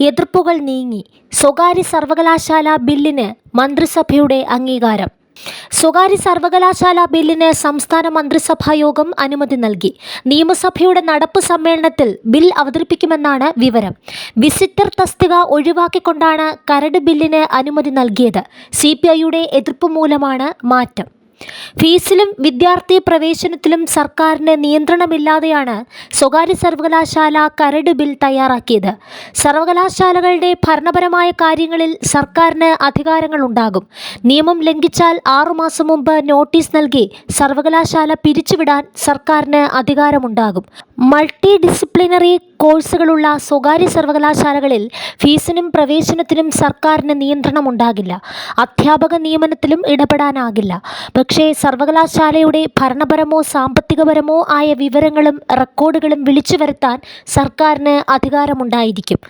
എതിർപ്പുകൾ നീങ്ങി. സ്വകാര്യ സർവകലാശാല ബില്ലിന് മന്ത്രിസഭയുടെ അംഗീകാരം. സ്വകാര്യ സർവകലാശാല ബില്ലിന് സംസ്ഥാന മന്ത്രിസഭായോഗം അനുമതി നൽകി. നിയമസഭയുടെ നടപ്പ് സമ്മേളനത്തിൽ ബിൽ അവതരിപ്പിക്കുമെന്നാണ് വിവരം. വിസിറ്റർ തസ്തിക ഒഴിവാക്കിക്കൊണ്ടാണ് കരട് ബില്ലിന് അനുമതി നൽകിയത്. CPIയുടെ എതിർപ്പ് മൂലമാണ് മാറ്റം. ഫീസിലും വിദ്യാർത്ഥി പ്രവേശനത്തിലും സർക്കാരിന് നിയന്ത്രണമില്ലാതെയാണ് സ്വകാര്യ സർവകലാശാല കരട് ബിൽ തയ്യാറാക്കിയത്. സർവകലാശാലകളുടെ ഭരണപരമായ കാര്യങ്ങളിൽ സർക്കാരിന് അധികാരങ്ങളുണ്ടാകും. നിയമം ലംഘിച്ചാൽ 6 മാസം മുമ്പ് നോട്ടീസ് നൽകി സർവകലാശാല പിരിച്ചുവിടാൻ സർക്കാരിന് അധികാരമുണ്ടാകും. മൾട്ടി ഡിസിപ്ലിനറി കോഴ്സുകളുള്ള സ്വകാര്യ സർവകലാശാലകളിൽ ഫീസിനും പ്രവേശനത്തിനും സർക്കാരിന് നിയന്ത്രണമുണ്ടാകില്ല. അധ്യാപക നിയമനത്തിലും ഇടപെടാനാകില്ല. പക്ഷേ സർവകലാശാലയുടെ ഭരണപരമോ സാമ്പത്തികപരമോ ആയ വിവരങ്ങളും റെക്കോർഡുകളും വിളിച്ചു വരുത്താൻ സർക്കാരിന് അധികാരമുണ്ടായിരിക്കും.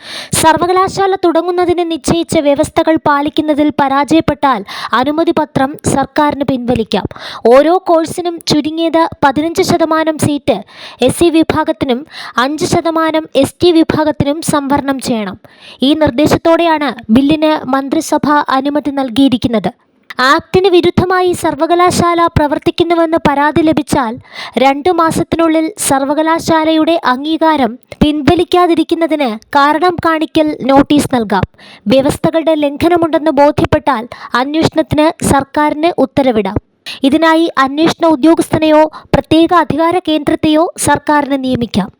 സർവകലാശാല തുടങ്ങുന്നതിന് നിശ്ചയിച്ച വ്യവസ്ഥകൾ പാലിക്കുന്നതിൽ പരാജയപ്പെട്ടാൽ അനുമതി പത്രം സർക്കാരിന് പിൻവലിക്കാം. ഓരോ കോഴ്സിനും ചുരുങ്ങിയത് 15% സീറ്റ് SC വിഭാഗത്തിനും 5% ST വിഭാഗത്തിനും സംവരണം ചെയ്യണം. ഈ നിർദ്ദേശത്തോടെയാണ് ബില്ലിന് മന്ത്രിസഭ അനുമതി നൽകിയിരിക്കുന്നത്. ആക്ടിന് വിരുദ്ധമായി സർവകലാശാല പ്രവർത്തിക്കുന്നുവെന്ന് പരാതി ലഭിച്ചാൽ 2 മാസത്തിനുള്ളിൽ സർവകലാശാലയുടെ അംഗീകാരം പിൻവലിക്കാതിരിക്കുന്നതിന് കാരണം കാണിക്കൽ നോട്ടീസ് നൽകാം. വ്യവസ്ഥകളുടെ ലംഘനമുണ്ടെന്ന് ബോധ്യപ്പെട്ടാൽ അന്വേഷണത്തിന് സർക്കാരിന് ഉത്തരവിടാം. ഇതിനായി അന്വേഷണ ഉദ്യോഗസ്ഥനെയോ പ്രത്യേക അധികാര കേന്ദ്രത്തെയോ സർക്കാരിന് നിയമിക്കാം.